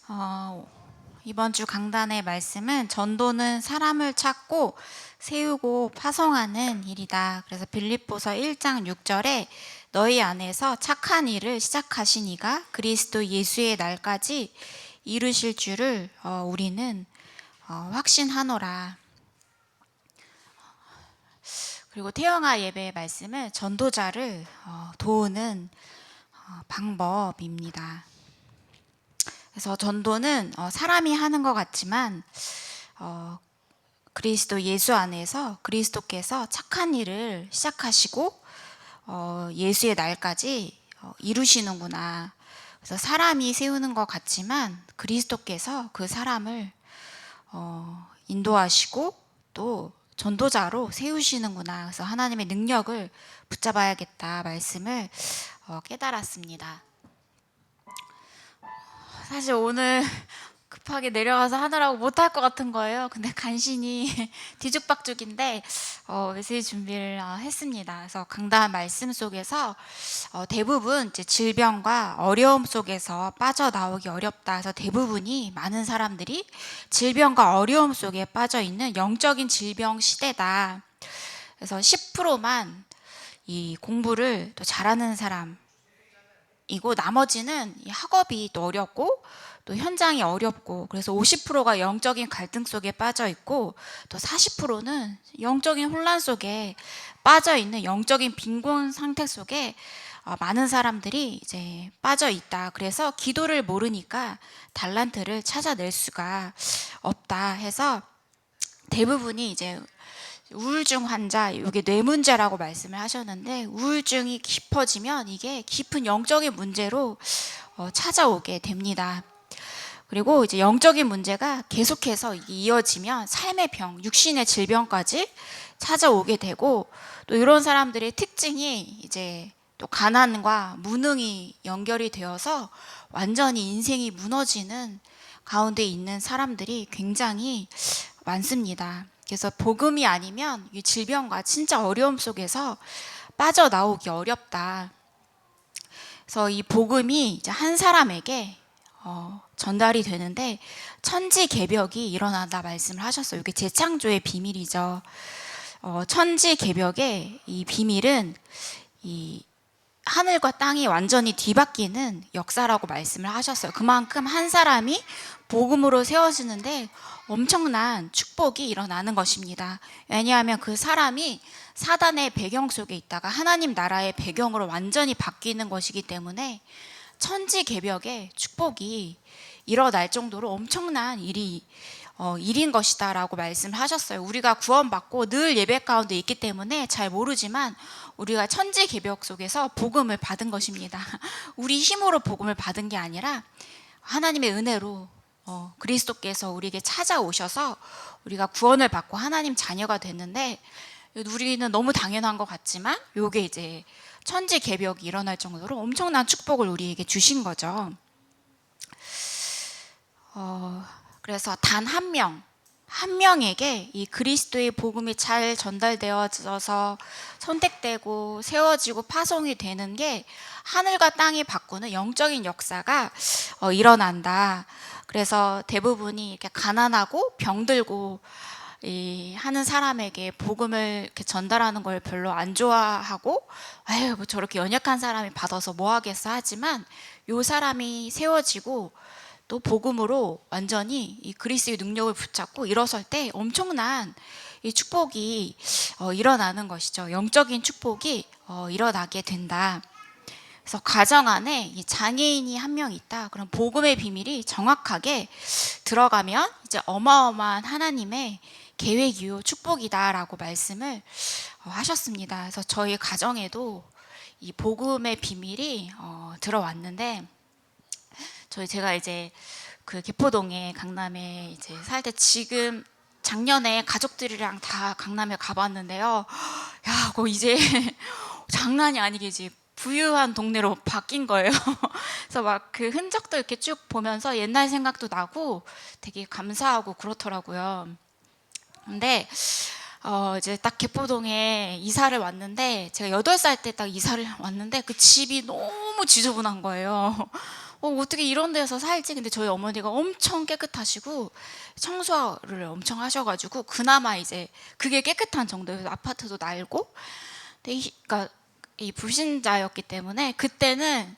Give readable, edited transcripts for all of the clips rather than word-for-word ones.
어, 이번 주 강단의 말씀은 전도는 사람을 찾고 세우고 파송하는 일이다. 그래서 빌립보서 1장 6절에 너희 안에서 착한 일을 시작하신 이가 그리스도 예수의 날까지 이루실 줄을 우리는 확신하노라. 그리고 태영아 예배의 말씀은 전도자를 도우는 방법입니다. 그래서 전도는 사람이 하는 것 같지만 그리스도 예수 안에서 그리스도께서 착한 일을 시작하시고 예수의 날까지 이루시는구나. 그래서 사람이 세우는 것 같지만 그리스도께서 그 사람을 인도하시고 또 전도자로 세우시는구나. 그래서 하나님의 능력을 붙잡아야겠다 말씀을 깨달았습니다. 사실 오늘 급하게 내려가서 하느라고 못할 것 같은 거예요. 근데 간신히 뒤죽박죽인데 메시지 준비를 했습니다. 그래서 강단 말씀 속에서 대부분 이제 질병과 어려움 속에서 빠져나오기 어렵다. 그래서 대부분이 많은 사람들이 질병과 어려움 속에 빠져 있는 영적인 질병 시대다. 그래서 10%만 이 공부를 또 잘하는 사람 이고 나머지는 학업이 또 어렵고 또 현장이 어렵고 그래서 50%가 영적인 갈등 속에 빠져 있고 또 40%는 영적인 혼란 속에 빠져 있는 영적인 빈곤 상태 속에 많은 사람들이 이제 빠져 있다. 그래서 기도를 모르니까 달란트를 찾아낼 수가 없다 해서 대부분이 이제 우울증 환자, 이게 뇌 문제라고 말씀을 하셨는데 우울증이 깊어지면 이게 깊은 영적인 문제로 찾아오게 됩니다. 그리고 이제 영적인 문제가 계속해서 이어지면 삶의 병, 육신의 질병까지 찾아오게 되고 또 이런 사람들의 특징이 이제 또 가난과 무능이 연결이 되어서 완전히 인생이 무너지는 가운데 있는 사람들이 굉장히 많습니다. 그래서 복음이 아니면 이 질병과 진짜 어려움 속에서 빠져나오기 어렵다. 그래서 이 복음이 이제 한 사람에게 전달이 되는데 천지개벽이 일어난다 말씀을 하셨어요. 이게 재창조의 비밀이죠. 천지개벽의 이 비밀은 이 하늘과 땅이 완전히 뒤바뀌는 역사라고 말씀을 하셨어요. 그만큼 한 사람이 복음으로 세워지는데 엄청난 축복이 일어나는 것입니다. 왜냐하면 그 사람이 사단의 배경 속에 있다가 하나님 나라의 배경으로 완전히 바뀌는 것이기 때문에 천지개벽의 축복이 일어날 정도로 엄청난 일인 것이다 라고 말씀을 하셨어요. 우리가 구원받고 늘 예배 가운데 있기 때문에 잘 모르지만 우리가 천지개벽 속에서 복음을 받은 것입니다. 우리 힘으로 복음을 받은 게 아니라 하나님의 은혜로 그리스도께서 우리에게 찾아오셔서 우리가 구원을 받고 하나님 자녀가 됐는데 우리는 너무 당연한 것 같지만 이게 이제 천지개벽이 일어날 정도로 엄청난 축복을 우리에게 주신 거죠. 그래서 단 한 명에게 이 그리스도의 복음이 잘 전달되어져서 선택되고 세워지고 파송이 되는 게 하늘과 땅이 바꾸는 영적인 역사가 일어난다. 그래서 대부분이 이렇게 가난하고 병들고 하는 사람에게 복음을 이렇게 전달하는 걸 별로 안 좋아하고 아유 뭐 저렇게 연약한 사람이 받아서 뭐 하겠어 하지만 요 사람이 세워지고 또 복음으로 완전히 이 그리스도의 능력을 붙잡고 일어설 때 엄청난 이 축복이 일어나는 것이죠. 영적인 축복이 일어나게 된다. 그래서 가정 안에 이 장애인이 한 명 있다. 그럼 복음의 비밀이 정확하게 들어가면 이제 어마어마한 하나님의 계획이요 축복이다라고 말씀을 하셨습니다. 그래서 저희 가정에도 이 복음의 비밀이 들어왔는데 제가 이제 그 개포동에 강남에 이제 살 때 지금 작년에 가족들이랑 다 강남에 가봤는데요. 야, 거 이제 장난이 아니게 이제 부유한 동네로 바뀐 거예요. 그래서 막 그 흔적도 이렇게 쭉 보면서 옛날 생각도 나고 되게 감사하고 그렇더라고요. 근데 이제 딱 개포동에 이사를 왔는데 제가 8살 때 딱 이사를 왔는데 그 집이 너무 지저분한 거예요. 어떻게 이런 데서 살지? 근데 저희 어머니가 엄청 깨끗하시고 청소를 엄청 하셔가지고 그나마 이제 그게 깨끗한 정도여서 아파트도 날고. 근데 그러니까 이 불신자였기 때문에 그때는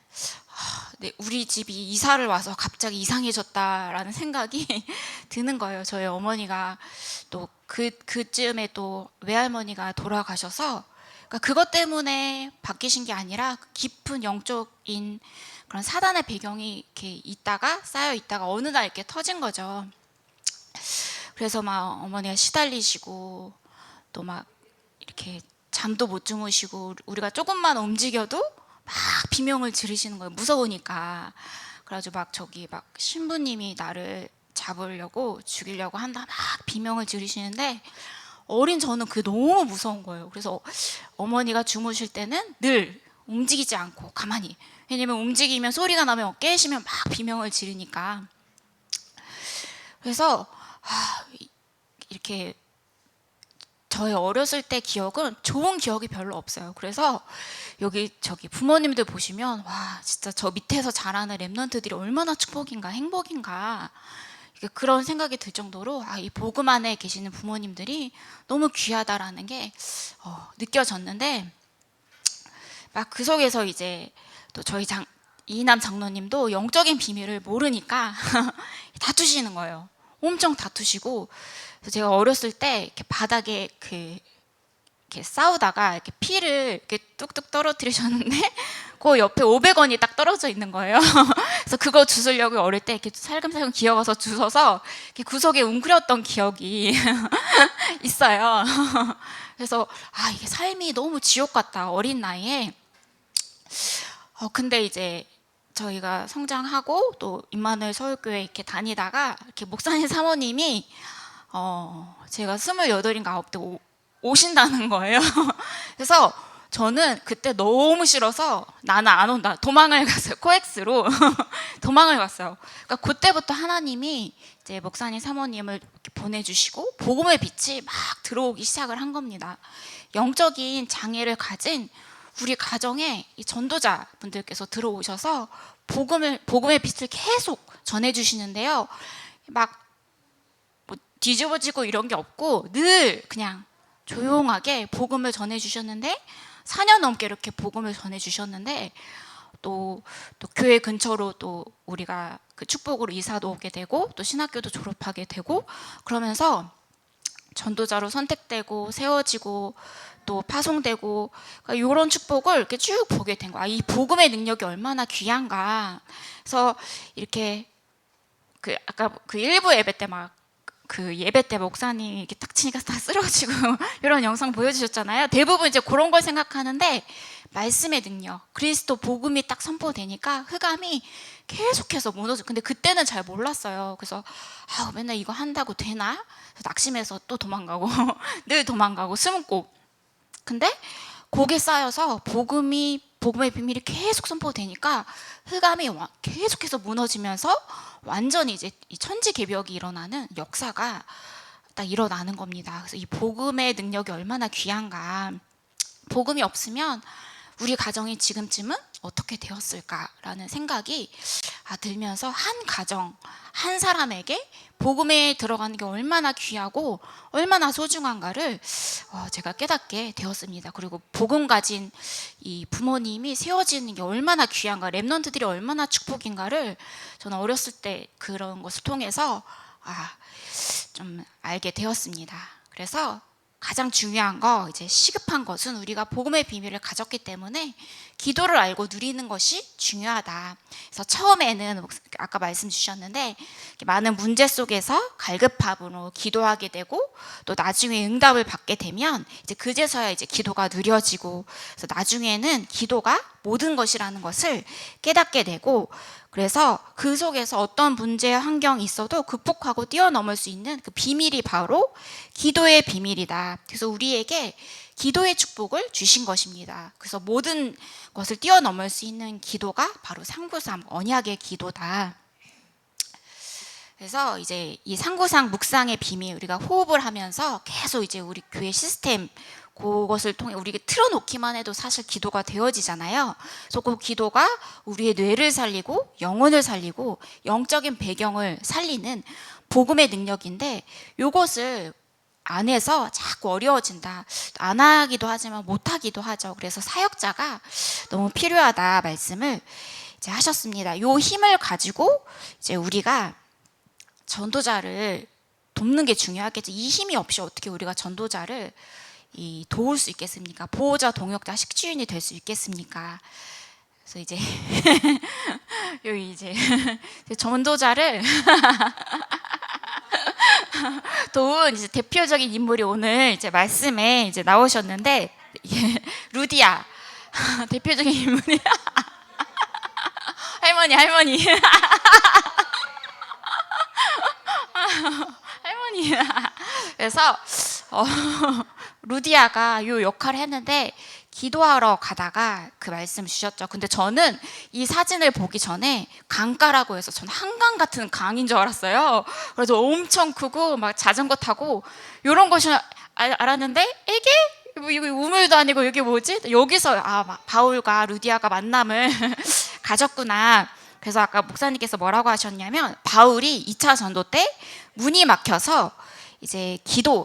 네, 우리 집이 이사를 와서 갑자기 이상해졌다라는 생각이 드는 거예요. 저희 어머니가 또 그쯤에 또 외할머니가 돌아가셔서, 그러니까 그것 때문에 바뀌신 게 아니라 깊은 영적인 그런 사단의 배경이 이렇게 쌓여 있다가 어느 날 이렇게 터진 거죠. 그래서 막 어머니가 시달리시고 또 막 이렇게 잠도 못 주무시고 우리가 조금만 움직여도 막 비명을 지르시는 거예요. 무서우니까. 그래가지고 막 신부님이 나를 잡으려고 죽이려고 한다 막 비명을 지르시는데 어린 저는 그게 너무 무서운 거예요. 그래서 어머니가 주무실 때는 늘 움직이지 않고 가만히, 왜냐면 움직이면 소리가 나면 깨시면 막 비명을 지르니까. 그래서 이렇게 저의 어렸을 때 기억은 좋은 기억이 별로 없어요. 그래서 저기 부모님들 보시면 와 진짜 저 밑에서 자라는 랩런트들이 얼마나 축복인가 행복인가 그런 생각이 들 정도로 이 복음 안에 계시는 부모님들이 너무 귀하다라는 게 느껴졌는데, 막 그 속에서 이제 또 저희 이남 장로님도 영적인 비밀을 모르니까 다투시는 거예요. 엄청 다투시고. 그래서 제가 어렸을 때 이렇게 바닥에 이렇게 싸우다가 이렇게 피를 이렇게 뚝뚝 떨어뜨리셨는데 그 옆에 500원이 딱 떨어져 있는 거예요. 그래서 그거 주우려고 어릴 때 이렇게 살금살금 기어가서 주워서 이렇게 구석에 웅크렸던 기억이 있어요. 그래서 이게 삶이 너무 지옥 같다 어린 나이에. 근데 이제 저희가 성장하고 또 임마누엘 서울교회 이렇게 다니다가 이렇게 목사님 사모님이 제가 28인가 9때 오신다는 거예요. 그래서 저는 그때 너무 싫어서 나는 안 온다 도망을 갔어요. 코엑스로 도망을 갔어요. 그러니까 그때부터 하나님이 이제 목사님 사모님을 보내주시고 복음의 빛이 막 들어오기 시작을 한 겁니다. 영적인 장애를 가진 우리 가정에 이 전도자 분들께서 들어오셔서 복음의 빛을 계속 전해주시는데요. 막 뭐 뒤집어지고 이런 게 없고 늘 그냥 조용하게 복음을 전해주셨는데 4년 넘게 이렇게 복음을 전해주셨는데 또 교회 근처로 또 우리가 그 축복으로 이사도 오게 되고 또 신학교도 졸업하게 되고 그러면서 전도자로 선택되고 세워지고 또 파송되고 이런 축복을 이렇게 쭉 보게 된 거야. 이 복음의 능력이 얼마나 귀한가. 그래서 이렇게 아까 일부 예배 때 막 예배 때 목사님이 이렇게 탁 치니까 다 쓰러지고 이런 영상 보여주셨잖아요. 대부분 이제 그런 걸 생각하는데 말씀의 능력, 그리스도 복음이 딱 선포되니까 흑암이 계속해서 무너져. 근데 그때는 잘 몰랐어요. 그래서 맨날 이거 한다고 되나? 낙심해서 또 도망가고 늘 도망가고 숨고. 근데 곡에 쌓여서 복음의 비밀이 계속 선포되니까 흑암이 계속해서 무너지면서 완전히 이제 이 천지개벽이 일어나는 역사가 딱 일어나는 겁니다. 그래서 이 복음의 능력이 얼마나 귀한가. 복음이 없으면 우리 가정이 지금쯤은 어떻게 되었을까라는 생각이 들면서 한 가정, 한 사람에게 복음에 들어가는 게 얼마나 귀하고 얼마나 소중한가를 제가 깨닫게 되었습니다. 그리고 복음 가진 이 부모님이 세워지는 게 얼마나 귀한가, 랩런트들이 얼마나 축복인가를 저는 어렸을 때 그런 것을 통해서 좀 알게 되었습니다. 그래서 가장 중요한 거, 이제 시급한 것은 우리가 복음의 비밀을 가졌기 때문에 기도를 알고 누리는 것이 중요하다. 그래서 처음에는 아까 말씀 주셨는데 많은 문제 속에서 갈급함으로 기도하게 되고 또 나중에 응답을 받게 되면 이제 그제서야 이제 기도가 누려지고, 그래서 나중에는 기도가 모든 것이라는 것을 깨닫게 되고, 그래서 그 속에서 어떤 문제 환경이 있어도 극복하고 뛰어넘을 수 있는 그 비밀이 바로 기도의 비밀이다. 그래서 우리에게 기도의 축복을 주신 것입니다. 그래서 모든 것을 뛰어넘을 수 있는 기도가 바로 393 언약의 기도다. 그래서 이제 이 393 묵상의 비밀, 우리가 호흡을 하면서 계속 이제 우리 교회 시스템 그것을 통해 우리가 틀어놓기만 해도 사실 기도가 되어지잖아요. 그래서 그 기도가 우리의 뇌를 살리고 영혼을 살리고 영적인 배경을 살리는 복음의 능력인데, 이것을 안 해서 자꾸 어려워진다. 안 하기도 하지만 못 하기도 하죠. 그래서 사역자가 너무 필요하다 말씀을 이제 하셨습니다. 요 힘을 가지고 이제 우리가 전도자를 돕는 게 중요하겠죠. 이 힘이 없이 어떻게 우리가 전도자를 도울 수 있겠습니까? 보호자, 동역자, 식주인이 될 수 있겠습니까? 그래서 이제 여기 이제 전도자를 도운 이제 대표적인 인물이 오늘 이제 말씀에 이제 나오셨는데, 루디아 대표적인 인물이 할머니 할머니 그래서 루디아가 요 역할을 했는데, 기도하러 가다가 그 말씀 주셨죠. 근데 저는 이 사진을 보기 전에 강가라고 해서 저는 한강 같은 강인 줄 알았어요. 그래서 엄청 크고 막 자전거 타고 이런 것이 알았는데, 이게 이거 우물도 아니고 이게 뭐지? 여기서 바울과 루디아가 만남을 가졌구나. 그래서 아까 목사님께서 뭐라고 하셨냐면, 바울이 2차 전도 때 문이 막혀서 이제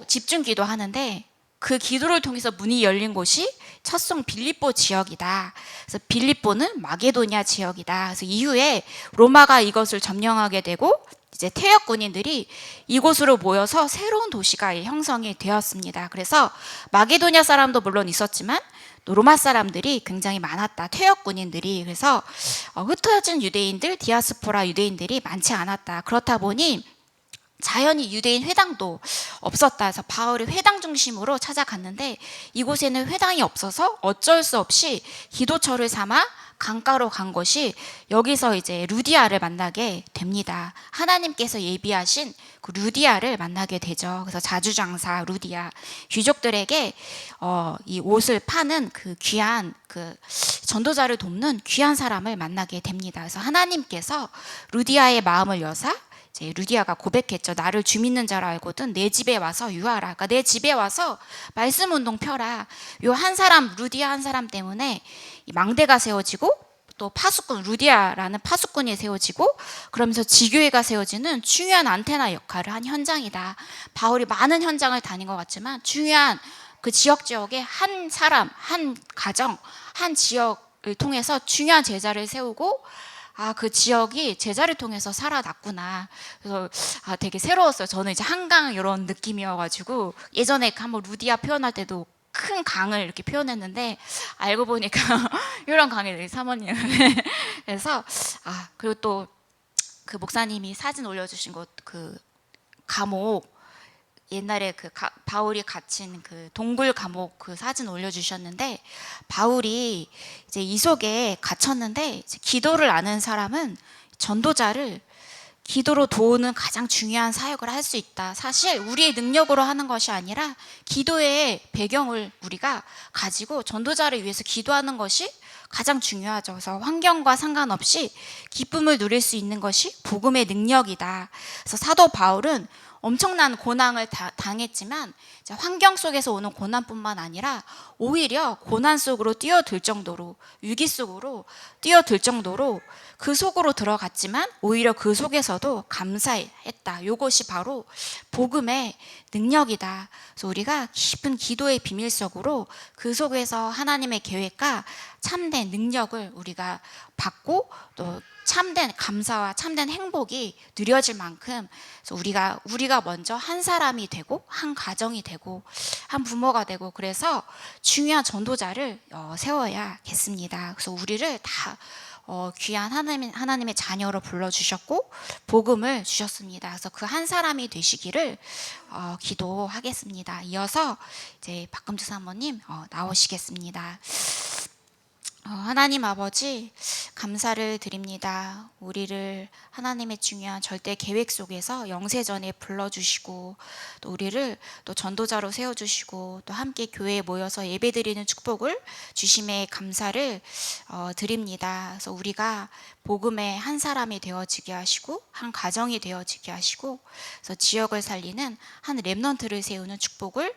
집중 기도 하는데, 그 기도를 통해서 문이 열린 곳이 첫송 빌립보 지역이다. 그래서 빌립보는 마게도냐 지역이다. 그래서 이후에 로마가 이것을 점령하게 되고, 이제 퇴역 군인들이 이곳으로 모여서 새로운 도시가 형성이 되었습니다. 그래서 마게도냐 사람도 물론 있었지만 로마 사람들이 굉장히 많았다. 퇴역 군인들이. 그래서 흩어진 유대인들, 디아스포라 유대인들이 많지 않았다. 그렇다 보니 자연히 유대인 회당도 없었다. 해서 바울이 회당 중심으로 찾아갔는데, 이곳에는 회당이 없어서 어쩔 수 없이 기도처를 삼아 강가로 간 것이, 여기서 이제 루디아를 만나게 됩니다. 하나님께서 예비하신 그 루디아를 만나게 되죠. 그래서 자주장사 루디아, 귀족들에게 이 옷을 파는 그 귀한 그 전도자를 돕는 귀한 사람을 만나게 됩니다. 그래서 하나님께서 루디아의 마음을 여사 이제 루디아가 고백했죠. 나를 주 믿는 자로 알거든 내 집에 와서 유하라. 그러니까 내 집에 와서 말씀 운동 펴라. 요 한 사람, 루디아 한 사람 때문에 이 망대가 세워지고, 또 파수꾼, 루디아라는 파수꾼이 세워지고, 그러면서 지교회가 세워지는 중요한 안테나 역할을 한 현장이다. 바울이 많은 현장을 다닌 것 같지만 중요한 그 지역에 한 사람, 한 가정, 한 지역을 통해서 중요한 제자를 세우고, 그 지역이 제자를 통해서 살아났구나. 그래서 되게 새로웠어요. 저는 이제 한강 이런 느낌이어가지고, 예전에 한번 루디아 표현할 때도 큰 강을 이렇게 표현했는데, 알고 보니까 이런 강이 사모님. 그래서 그리고 또 그 목사님이 사진 올려주신 곳, 그 감옥, 옛날에 그 바울이 갇힌 그 동굴 감옥 그 사진 올려주셨는데, 바울이 이제 이 속에 갇혔는데, 이제 기도를 아는 사람은 전도자를 기도로 도우는 가장 중요한 사역을 할 수 있다. 사실 우리의 능력으로 하는 것이 아니라 기도의 배경을 우리가 가지고 전도자를 위해서 기도하는 것이 가장 중요하죠. 그래서 환경과 상관없이 기쁨을 누릴 수 있는 것이 복음의 능력이다. 그래서 사도 바울은 엄청난 고난을 당했지만 환경 속에서 오는 고난뿐만 아니라 오히려 고난 속으로 뛰어들 정도로, 위기 속으로 뛰어들 정도로 그 속으로 들어갔지만 오히려 그 속에서도 감사했다. 이것이 바로 복음의 능력이다. 그래서 우리가 깊은 기도의 비밀 속으로 그 속에서 하나님의 계획과 참된 능력을 우리가 받고, 또 참된 감사와 참된 행복이 누려질 만큼, 그래서 우리가 먼저 한 사람이 되고, 한 가정이 되고, 한 부모가 되고, 그래서 중요한 전도자를 세워야겠습니다. 그래서 우리를 다 귀한 하나님의 자녀로 불러주셨고 복음을 주셨습니다. 그래서 그 한 사람이 되시기를 기도하겠습니다. 이어서 이제 박금주 사모님 나오시겠습니다. 하나님 아버지, 감사를 드립니다. 우리를 하나님의 중요한 절대 계획 속에서 영세전에 불러주시고 또 우리를 또 전도자로 세워주시고 또 함께 교회에 모여서 예배드리는 축복을 주심에 감사를 드립니다. 그래서 우리가 복음의 한 사람이 되어지게 하시고 한 가정이 되어지게 하시고 그래서 지역을 살리는 한 렘넌트를 세우는 축복을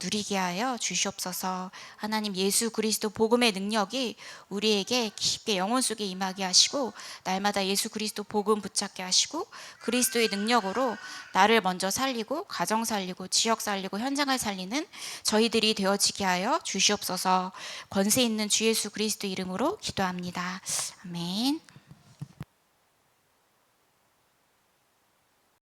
누리게 하여 주시옵소서. 하나님 예수 그리스도 복음의 능력이 우리에게 깊게 영혼 속에 임하게 하시고 날마다 예수 그리스도 복음 붙잡게 하시고 그리스도의 능력으로 나를 먼저 살리고 가정 살리고 지역 살리고 현장을 살리는 저희들이 되어지게 하여 주시옵소서. 권세 있는 주 예수 그리스도 이름으로 기도합니다. 아멘.